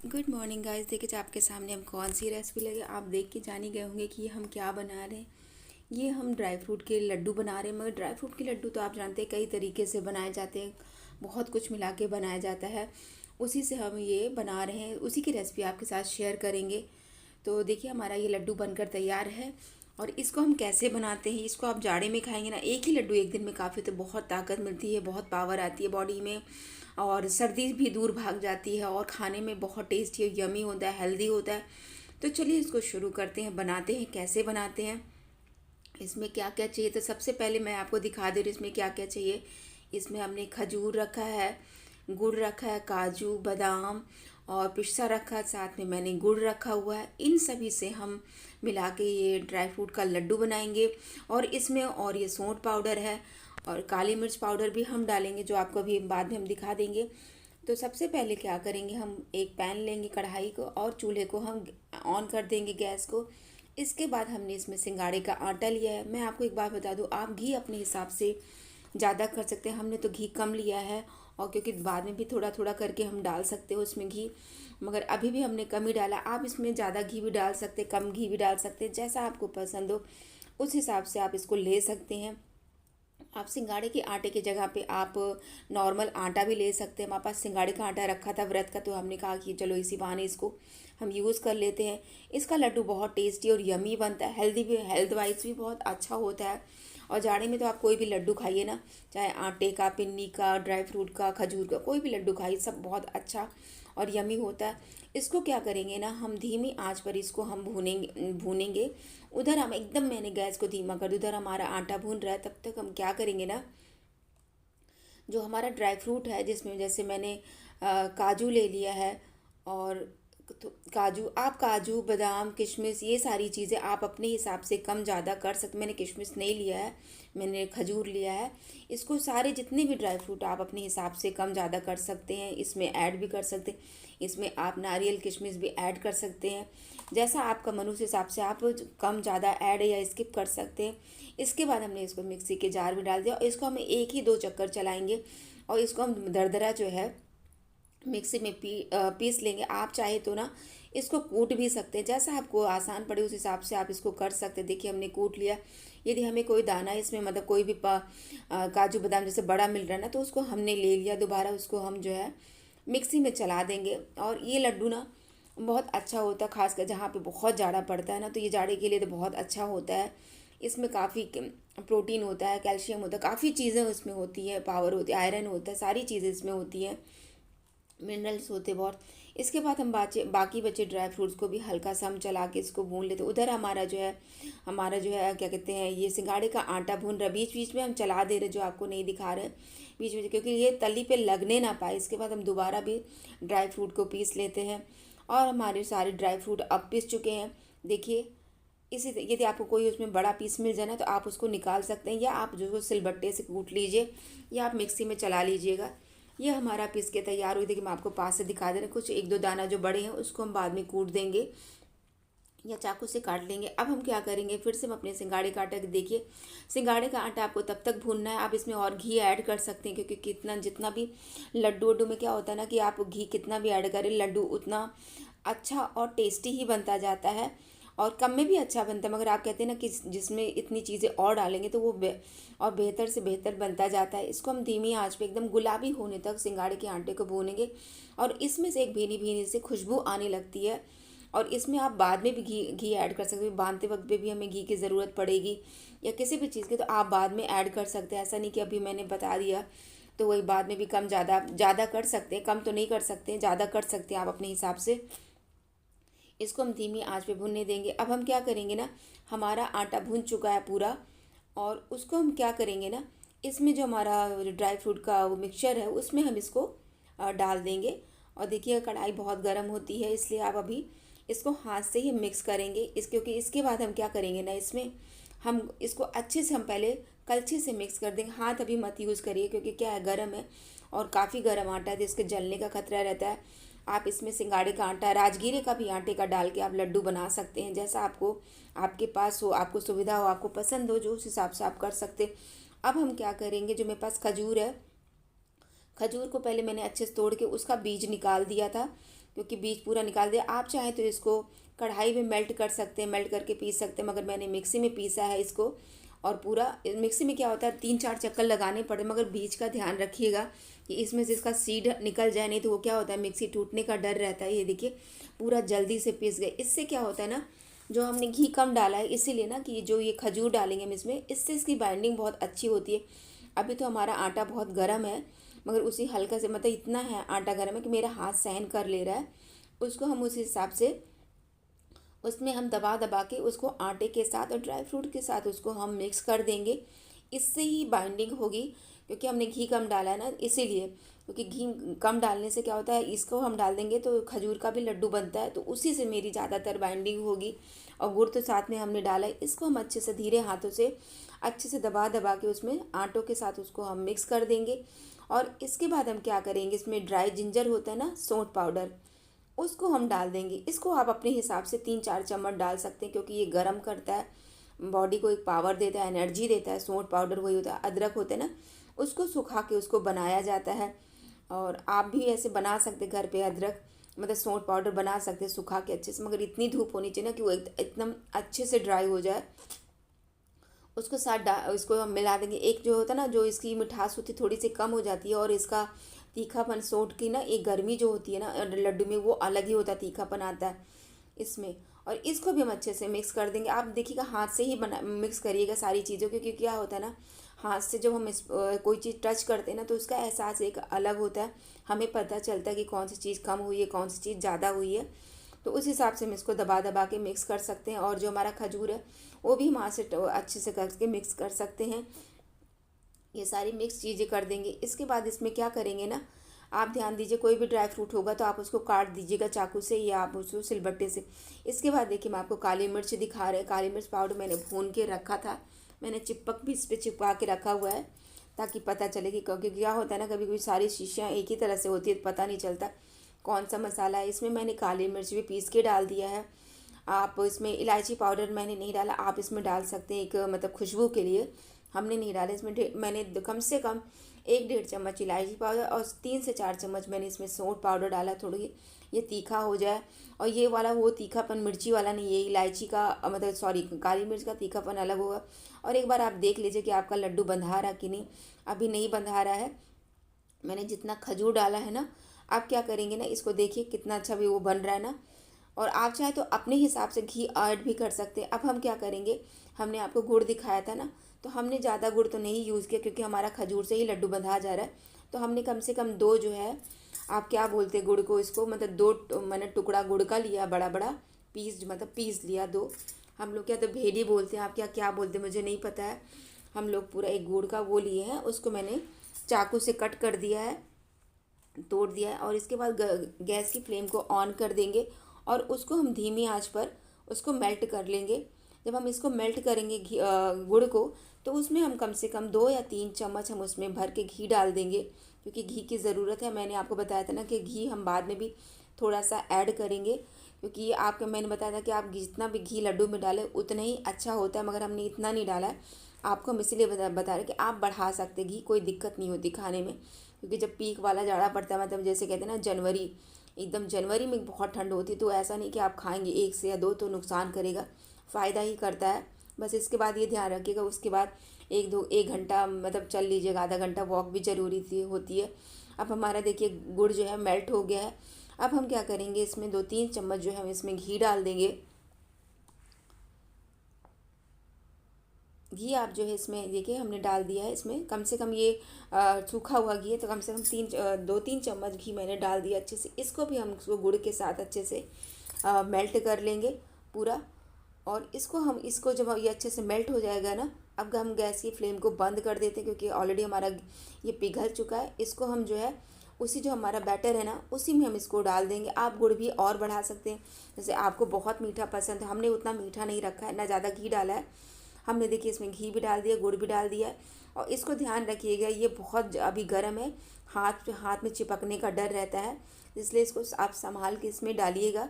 Good morning guys. देखिए आपके सामने हम कौन सी रेसिपी लगे, आप देख के जान ही गए होंगे कि ये हम क्या बना रहे हैं। ये हम ड्राई फ्रूट के लड्डू बना रहे हैं, मगर ड्राई फ्रूट के लड्डू तो आप जानते हैं कई तरीके से बनाए जाते हैं, बहुत कुछ मिला के बनाया जाता है। उसी से हम ये बना रहे हैं, उसी की रेसिपी आपके साथ शेयर करेंगे। तो देखिए हमारा ये लड्डू बनकर तैयार है। और इसको हम कैसे बनाते हैं, इसको आप जाड़े में खाएंगे ना, एक ही लड्डू एक दिन में काफ़ी, तो बहुत ताकत मिलती है, बहुत पावर आती है बॉडी में। और सर्दी भी दूर भाग जाती है और खाने में बहुत टेस्टी और यमी होता है, हेल्दी होता है। तो चलिए इसको शुरू करते हैं, बनाते हैं। कैसे बनाते हैं, इसमें क्या क्या चाहिए, तो सबसे पहले मैं आपको दिखा दे रही हूँ इसमें क्या क्या चाहिए। इसमें हमने खजूर रखा है, गुड़ रखा है, काजू बादाम और पिस्ता रखा है, साथ में मैंने गुड़ रखा हुआ है। इन सभी से हम मिला के ये ड्राई फ्रूट का लड्डू बनाएंगे। और इसमें और ये सौंठ पाउडर है और काली मिर्च पाउडर भी हम डालेंगे, जो आपको अभी बाद में हम दिखा देंगे। तो सबसे पहले क्या करेंगे, हम एक पैन लेंगे, कढ़ाई को, और चूल्हे को हम ऑन कर देंगे, गैस को। इसके बाद हमने इसमें सिंगाड़े का आटा लिया है। मैं आपको एक बात बता दूं, आप घी अपने हिसाब से ज़्यादा कर सकते हैं, हमने तो घी कम लिया है। और क्योंकि बाद में भी थोड़ा थोड़ा करके हम डाल सकते हो उसमें घी, मगर अभी भी हमने कम ही डाला। आप इसमें ज़्यादा घी भी डाल सकते, कम घी भी डाल सकते, जैसा आपको पसंद हो उस हिसाब से आप इसको ले सकते हैं। आप सिंगाड़े के आटे की जगह पे आप नॉर्मल आटा भी ले सकते हैं। हमारे पास सिंगाड़े का आटा रखा था व्रत का, तो हमने कहा कि चलो इसी बहाने इसको हम यूज़ कर लेते हैं। इसका लड्डू बहुत टेस्टी और यमी बनता है, हेल्दी भी, हेल्थ वाइज भी बहुत अच्छा होता है। और जाड़े में तो आप कोई भी लड्डू खाइए ना, चाहे आटे का, पिन्नी का, ड्राई फ्रूट का, खजूर का, कोई भी लड्डू खाइए, सब बहुत अच्छा और यमी होता है। इसको क्या करेंगे ना, हम धीमी आंच पर इसको हम भूनेंगे भूनेंगे। उधर हम एकदम, मैंने गैस को धीमा कर दिया, उधर हमारा आटा भून रहा है, तब तक हम क्या करेंगे ना, जो हमारा ड्राई फ्रूट है, जिसमें जैसे मैंने काजू ले लिया है। और तो काजू, आप काजू बादाम किशमिश ये सारी चीज़ें आप अपने हिसाब से कम ज़्यादा कर सकते। मैंने किशमिश नहीं लिया है, मैंने खजूर लिया है। इसको सारे जितने भी ड्राई फ्रूट आप अपने हिसाब से कम ज़्यादा कर सकते हैं, इसमें ऐड भी कर सकते हैं। इसमें आप नारियल किशमिश भी ऐड कर सकते हैं, जैसा आपका मन, उस हिसाब से आप कम ज़्यादा ऐड या स्किप कर सकते हैं। इसके बाद हमने इसको मिक्सी के जार में डाल दिया और इसको हम एक ही दो चक्कर चलाएंगे। और इसको हम दरदरा जो है मिक्सी में पीस लेंगे। आप चाहे तो ना इसको कूट भी सकते हैं, जैसा आपको आसान पड़े उस हिसाब से आप इसको कर सकते हैं। देखिए हमने कूट लिया। यदि हमें कोई दाना इसमें, मतलब कोई भी काजू बादाम जैसे बड़ा मिल रहा है ना, तो उसको हमने ले लिया, दोबारा उसको हम जो है मिक्सी में चला देंगे। और ये लड्डू ना बहुत अच्छा होता है, खासकर जहाँ पे बहुत जाड़ा पड़ता है ना, तो ये जाड़े के लिए तो बहुत अच्छा होता है। इसमें काफ़ी प्रोटीन होता है, कैल्शियम होता है, काफ़ी चीज़ें उसमें होती है, पावर होती है, आयरन होता है, सारी चीज़ें इसमें होती हैं, मिनरल्स होते बहुत। इसके बाद हम बाकी बचे ड्राई फ्रूट्स को भी हल्का सा हम चला के इसको भून लेते। उधर हमारा जो है क्या कहते हैं, ये सिंगाड़े का आटा भून रहा, बीच बीच में हम चला दे रहे, जो आपको नहीं दिखा रहे बीच बीच, क्योंकि ये तली पे लगने ना पाए। इसके बाद हम दोबारा भी ड्राई फ्रूट को पीस लेते हैं। और हमारे सारे ड्राई फ्रूट अब पीस चुके हैं। देखिए, इसी यदि आपको कोई उसमें बड़ा पीस मिल जाए ना, तो आप उसको निकाल सकते हैं, या आप जो सिलबट्टे से कूट लीजिए, या आप मिक्सी में चला लीजिएगा। ये हमारा पीस के तैयार हुई। देखिए मैं आपको पास से दिखा दे रही हूँ, कुछ एक दो दाना जो बड़े हैं उसको हम बाद में कूट देंगे या चाकू से काट लेंगे। अब हम क्या करेंगे, फिर से हम अपने सिंगाड़े का आटा, देखिए सिंगाड़े का आटा आपको तब तक भूनना है। आप इसमें और घी ऐड कर सकते हैं, क्योंकि कितना, जितना भी लड्डू वड्डू में क्या होता है ना, कि आप घी कितना भी ऐड करें, लड्डू उतना अच्छा और टेस्टी ही बनता जाता है। और कम में भी अच्छा बनता है, मगर आप कहते हैं ना कि जिसमें इतनी चीज़ें और डालेंगे तो वो और बेहतर से बेहतर बनता जाता है। इसको हम धीमी आंच पे एकदम गुलाबी होने तक सिंगाड़े के आटे को भूनेंगे। और इसमें से एक भीनी भीनी से खुशबू आने लगती है। और इसमें आप बाद में भी घी घी ऐड कर सकते हैं, बांधते वक्त पे भी हमें घी की ज़रूरत पड़ेगी या किसी भी चीज़ की, तो आप बाद में ऐड कर सकते हैं। ऐसा नहीं कि अभी मैंने बता दिया तो वही बाद में भी कम ज़्यादा ज़्यादा कर सकते हैं, कम तो नहीं कर सकते, ज़्यादा कर सकते हैं आप अपने हिसाब से। इसको हम धीमी आंच पे भूनने देंगे। अब हम क्या करेंगे ना, हमारा आटा भून चुका है पूरा, और उसको हम क्या करेंगे ना, इसमें जो हमारा ड्राई फ्रूट का वो मिक्सचर है उसमें हम इसको डाल देंगे। और देखिए कढ़ाई बहुत गर्म होती है, इसलिए आप अभी इसको हाथ से ही मिक्स करेंगे। क्योंकि इसके बाद हम क्या करेंगे ना, इसमें हम इसको अच्छे से हम पहले कलछी से मिक्स कर देंगे। हाथ अभी मत यूज़ करिए, क्योंकि क्या है, गर्म है और काफ़ी गर्म आटा है, तो इसके जलने का खतरा रहता है। आप इसमें सिंगाड़े का आटा, राजगीरे का भी आटे का डाल के आप लड्डू बना सकते हैं, जैसा आपको, आपके पास हो, आपको सुविधा हो, आपको पसंद हो, जो उस हिसाब से आप कर सकते हैं। अब हम क्या करेंगे, जो मेरे पास खजूर है, खजूर को पहले मैंने अच्छे से तोड़ के उसका बीज निकाल दिया था, क्योंकि बीज पूरा निकाल दिया। आप चाहें तो इसको कढ़ाई में मेल्ट कर सकते हैं, मेल्ट करके पीस सकते हैं, मगर मैंने मिक्सी में पीसा है इसको। और पूरा मिक्सी में क्या होता है 3-4 चक्कर लगाने पड़े, मगर बीज का ध्यान रखिएगा कि इसमें से इसका सीड निकल जाए, नहीं तो वो क्या होता है मिक्सी टूटने का डर रहता है। ये देखिए पूरा जल्दी से पीस गए। इससे क्या होता है ना, जो हमने घी कम डाला है इसीलिए ना, कि जो ये खजूर डालेंगे हम इसमें, इससे इसकी बाइंडिंग बहुत अच्छी होती है। अभी तो हमारा आटा बहुत गर्म है, मगर उसी हल्का से मतलब इतना है आटा गर्म है कि मेरा हाथ सहन कर ले रहा है। उसको हम उस हिसाब से उसमें हम दबा दबा के उसको आटे के साथ और ड्राई फ्रूट के साथ उसको हम मिक्स कर देंगे। इससे ही बाइंडिंग होगी, क्योंकि हमने घी कम डाला है ना इसीलिए। क्योंकि घी कम डालने से क्या होता है, इसको हम डाल देंगे तो खजूर का भी लड्डू बनता है, तो उसी से मेरी ज़्यादातर बाइंडिंग होगी। और गुड़ तो साथ में हमने डाला है। इसको हम अच्छे से धीरे हाथों से अच्छे से दबा दबा के उसमें आटों के साथ उसको हम मिक्स कर देंगे। और इसके बाद हम क्या करेंगे, इसमें ड्राई जिंजर होता है ना, सौंठ पाउडर, उसको हम डाल देंगे। इसको आप अपने हिसाब से 3-4 चम्मच डाल सकते हैं, क्योंकि ये गर्म करता है, बॉडी को एक पावर देता है, एनर्जी देता है। सौंठ पाउडर वही होता है, अदरक होता है ना, उसको सुखा के उसको बनाया जाता है। और आप भी ऐसे बना सकते घर पे, अदरक मतलब सौंठ पाउडर बना सकते हैं सुखा के अच्छे से, मगर इतनी धूप होनी चाहिए ना कि वो एकदम अच्छे से ड्राई हो जाए। उसको उसको हम मिला देंगे। एक जो होता है ना, जो इसकी मिठास होती है थोड़ी सी कम हो जाती है, और इसका तीखापन, सौंठ की ना एक गर्मी जो होती है ना लड्डू में, वो अलग ही होता है, तीखापन आता है इसमें। और इसको भी हम अच्छे से मिक्स कर देंगे। आप देखिएगा हाथ से ही बना मिक्स करिएगा सारी चीज़ों, क्योंकि क्या होता है ना, हाथ से जब हम कोई चीज़ टच करते हैं ना, तो उसका एहसास एक अलग होता है। हमें पता चलता है कि कौन सी चीज़ कम हुई है, कौन सी चीज़ ज़्यादा हुई है। तो उस हिसाब से हम इसको दबा दबा के मिक्स कर सकते हैं। और जो हमारा खजूर है वो भी हम हाथ से अच्छे से करके मिक्स कर सकते हैं। ये सारी मिक्स चीज़ें कर देंगे। इसके बाद इसमें क्या करेंगे ना, आप ध्यान दीजिए, कोई भी ड्राई फ्रूट होगा तो आप उसको काट दीजिएगा चाकू से, या आप उसको सिलबट्टे से। इसके बाद देखिए मैं आपको काली मिर्च दिखा रहे हैं। काली मिर्च पाउडर मैंने भून के रखा था, मैंने चिपक भी इस पर चिपका के रखा हुआ है, ताकि पता चले कि, क्योंकि क्या होता है ना, कभी कभी सारी शीशियाँ एक ही तरह से होती है तो पता नहीं चलता कौन सा मसाला है। इसमें मैंने काली मिर्च भी पीस के डाल दिया है। आप इसमें इलायची पाउडर मैंने नहीं डाला, आप इसमें डाल सकते हैं, एक मतलब खुशबू के लिए। हमने नहीं डाला इसमें। मैंने कम से कम 1-1.5 चम्मच इलायची पाउडर और 3 से 4 चम्मच मैंने इसमें सौंठ पाउडर डाला, थोड़ी ये तीखा हो जाए। और ये वाला वो तीखापन मिर्ची वाला नहीं, ये इलायची का मतलब सॉरी काली मिर्च का तीखापन अलग होगा। और एक बार आप देख लीजिए कि आपका लड्डू बंधा रहा कि नहीं। अभी नहीं बंधा रहा है, मैंने जितना खजूर डाला है ना। आप क्या करेंगे ना, इसको देखिए कितना अच्छा भी वो बन रहा है ना। और आप चाहे तो अपने हिसाब से घी ऐड भी कर सकते हैं। अब हम क्या करेंगे, हमने आपको गुड़ दिखाया था ना, तो हमने ज़्यादा गुड़ तो नहीं यूज़ किया, क्योंकि हमारा खजूर से ही लड्डू बंधा जा रहा है। तो हमने कम से कम 2 जो है, आप क्या बोलते हैं गुड़ को, इसको मतलब 2 मैंने टुकड़ा गुड़ का लिया, बड़ा बड़ा पीस, मतलब पीस लिया 2। हम लोग क्या तो भेड़ी बोलते हैं, आप क्या क्या बोलते हैं मुझे नहीं पता है। हम लोग पूरा एक गुड़ का वो लिए हैं, उसको मैंने चाकू से कट कर दिया है, तोड़ दिया है। और इसके बाद गैस की फ्लेम को ऑन कर देंगे, और उसको हम धीमी आंच पर उसको मेल्ट कर लेंगे। जब हम इसको मेल्ट करेंगे गुड़ को, तो उसमें हम कम से कम 2 या 3 चम्मच हम उसमें भर के घी डाल देंगे, क्योंकि घी की ज़रूरत है। मैंने आपको बताया था ना कि घी हम बाद में भी थोड़ा सा ऐड करेंगे, क्योंकि आपको मैंने बताया था कि आप जितना भी घी लड्डू में डालें उतना ही अच्छा होता है, मगर हमने इतना नहीं डाला है। आपको हम इसीलिए बता रहे कि आप बढ़ा सकते घी, कोई दिक्कत नहीं होती खाने में। क्योंकि जब पीक वाला जाड़ा पड़ता है, मतलब जैसे कहते हैं ना जनवरी, एकदम जनवरी में बहुत ठंड होती है, तो ऐसा नहीं कि आप खाएंगे 1 से या 2 तो नुकसान करेगा, फ़ायदा ही करता है। बस इसके बाद ये ध्यान रखिएगा, उसके बाद 1 घंटा मतलब चल लीजिएगा, आधा घंटा वॉक भी ज़रूरी होती है। अब हमारा देखिए गुड़ जो है मेल्ट हो गया है। अब हम क्या करेंगे, इसमें 2-3 चम्मच जो है हम इसमें घी डाल देंगे। घी आप जो है इसमें देखिए हमने डाल दिया है। इसमें कम से कम ये सूखा हुआ घी है, तो कम से कम 2-3 चम्मच घी मैंने डाल दिया अच्छे से। इसको भी हम उसको गुड़ के साथ अच्छे से मेल्ट कर लेंगे पूरा। और इसको जब ये अच्छे से मेल्ट हो जाएगा ना, अब हम गैस की फ्लेम को बंद कर देते हैं, क्योंकि ऑलरेडी हमारा ये पिघल चुका है। इसको हम जो है उसी जो हमारा बैटर है ना, उसी में हम इसको डाल देंगे। आप गुड़ भी और बढ़ा सकते हैं, जैसे आपको बहुत मीठा पसंद है। हमने उतना मीठा नहीं रखा है, ना ज़्यादा घी डाला है हमने। देखिए इसमें घी भी डाल दिया, गुड़ भी डाल दिया है। और इसको ध्यान रखिएगा, ये बहुत अभी गर्म है, हाथ हाथ में चिपकने का डर रहता है, इसलिए इसको आप संभाल के इसमें डालिएगा।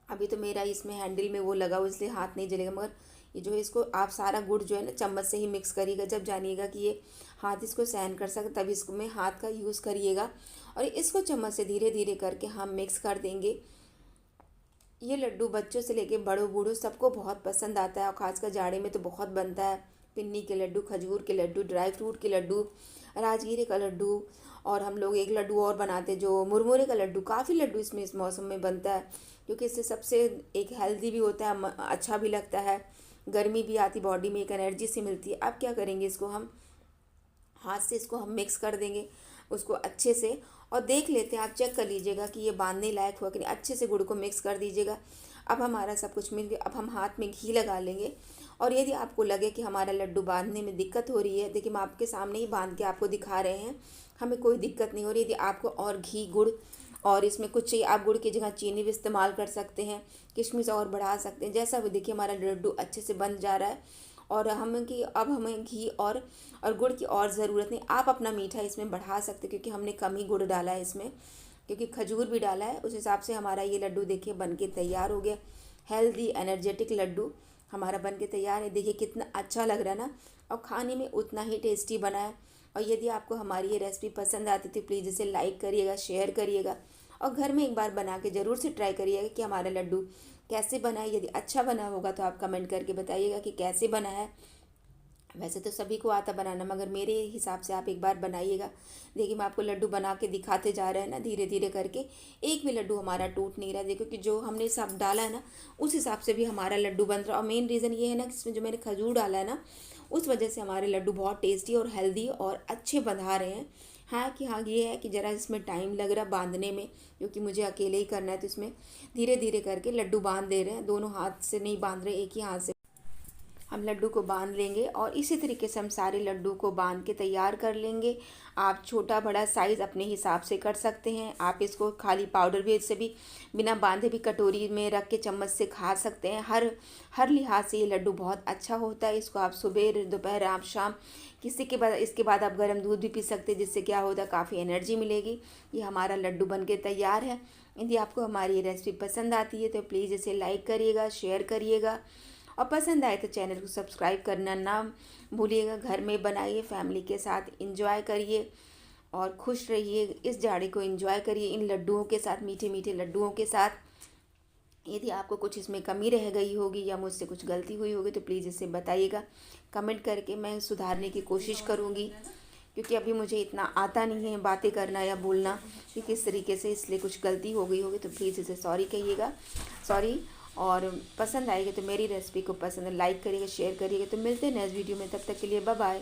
अभी तो मेरा इसमें हैंडल में वो लगा हुआ, इसलिए हाथ नहीं जलेगा। मगर ये जो है इसको आप सारा गुड़ जो है ना चम्मच से ही मिक्स करिएगा। जब जानिएगा कि ये हाथ इसको सहन कर सके, तभी इसको में हाथ का यूज़ करिएगा। और इसको चम्मच से धीरे धीरे करके हम मिक्स कर देंगे। ये लड्डू बच्चों से लेके बड़ों बूढ़ों सबको बहुत पसंद आता है और ख़ासकर जाड़े में तो बहुत बनता है। पिन्नी के लड्डू, खजूर के लड्डू, ड्राई फ्रूट के लड्डू, राजगीरे का लड्डू, और हम लोग एक लड्डू और बनाते हैं जो मुरमुरे का लड्डू। काफ़ी लड्डू इसमें इस मौसम में बनता है, क्योंकि इससे सबसे एक हेल्दी भी होता है, अच्छा भी लगता है, गर्मी भी आती बॉडी में, एक एनर्जी सी मिलती है। अब क्या करेंगे, इसको हम हाथ से इसको हम मिक्स कर देंगे उसको अच्छे से, और देख लेते हैं, आप चेक कर लीजिएगा कि ये बांधने लायक हुआ कि नहीं। अच्छे से गुड़ को मिक्स कर दीजिएगा। अब हमारा सब कुछ मिल गया। अब हम हाथ में घी लगा लेंगे, और यदि आपको लगे कि हमारा लड्डू बांधने में दिक्कत हो रही है, देखिए हम आपके सामने ही बांध के आपको दिखा रहे हैं, हमें कोई दिक्कत नहीं हो रही। यदि आपको और घी, गुड़ और इसमें कुछ चाहिए, आप गुड़ की जगह चीनी भी इस्तेमाल कर सकते हैं, किशमिश और बढ़ा सकते हैं, जैसा भी। देखिए हमारा लड्डू अच्छे से बन जा रहा है, और अब हमें घी और गुड़ की और ज़रूरत नहीं। आप अपना मीठा इसमें बढ़ा सकते हैं, क्योंकि हमने कम ही गुड़ डाला है इसमें, क्योंकि खजूर भी डाला है। उस हिसाब से हमारा ये लड्डू देखिए बन के तैयार हो गया। हेल्दी एनर्जेटिक लड्डू हमारा बन के तैयार है। देखिए कितना अच्छा लग रहा है ना, और खाने में उतना ही टेस्टी बना है। और यदि आपको हमारी ये रेसिपी पसंद आती तो प्लीज़ इसे लाइक करिएगा, शेयर करिएगा, और घर में एक बार बना के ज़रूर से ट्राई करिएगा कि हमारा लड्डू कैसे बना है। यदि अच्छा बना होगा तो आप कमेंट करके बताइएगा कि कैसे बना है। वैसे तो सभी को आता बनाना, मगर मेरे हिसाब से आप एक बार बनाइएगा। देखिए मैं आपको लड्डू बना के दिखाते जा रहे हैं ना, धीरे धीरे करके। एक भी लड्डू हमारा टूट नहीं रहा है। देखो कि जो हमने सब डाला है ना, उस हिसाब से भी हमारा लड्डू बन रहा है। और मेन रीज़न ये है ना कि इसमें जो मैंने खजूर डाला है ना, उस वजह से हमारे लड्डू बहुत टेस्टी और हेल्दी और अच्छे बना रहे हैं। हाँ ये है कि ज़रा इसमें टाइम लग रहा है बांधने में, क्योंकि मुझे अकेले ही करना है, तो इसमें धीरे धीरे करके लड्डू बांध दे रहे हैं। दोनों हाथ से नहीं बांध रहे, एक ही हाथ से हम लड्डू को बांध लेंगे, और इसी तरीके से हम सारे लड्डू को बांध के तैयार कर लेंगे। आप छोटा बड़ा साइज़ अपने हिसाब से कर सकते हैं। आप इसको खाली पाउडर भी से भी बिना बांधे भी कटोरी में रख के चम्मच से खा सकते हैं। हर लिहाज से ये लड्डू बहुत अच्छा होता है। इसको आप सुबह, दोपहर, आप शाम, इसके बाद आप गर्म दूध भी पी सकते हैं, जिससे क्या होता है, काफ़ी एनर्जी मिलेगी। ये हमारा लड्डू बन के तैयार है। यदि आपको हमारी ये रेसिपी पसंद आती है तो प्लीज़ इसे लाइक करिएगा, शेयर करिएगा, और पसंद आए तो चैनल को सब्सक्राइब करना ना भूलिएगा। घर में बनाइए, फैमिली के साथ एंजॉय करिए और खुश रहिए। इस जाड़े को एंजॉय करिए इन लड्डुओं के साथ, मीठे मीठे लड्डुओं के साथ। यदि आपको कुछ इसमें कमी रह गई होगी या मुझसे कुछ गलती हुई होगी तो प्लीज़ इसे बताइएगा कमेंट करके। मैं सुधारने की कोशिश करूँगी, क्योंकि अभी मुझे इतना आता नहीं है बातें करना या बोलना कि किस तरीके से, इसलिए कुछ गलती हो गई होगी तो प्लीज़ इसे सॉरी कहिएगा, सॉरी। और पसंद आएगी तो मेरी रेसिपी को पसंद लाइक करिएगा, शेयर करिएगा। तो मिलते हैं नेक्स्ट वीडियो में, तब तक के लिए बाय बाय।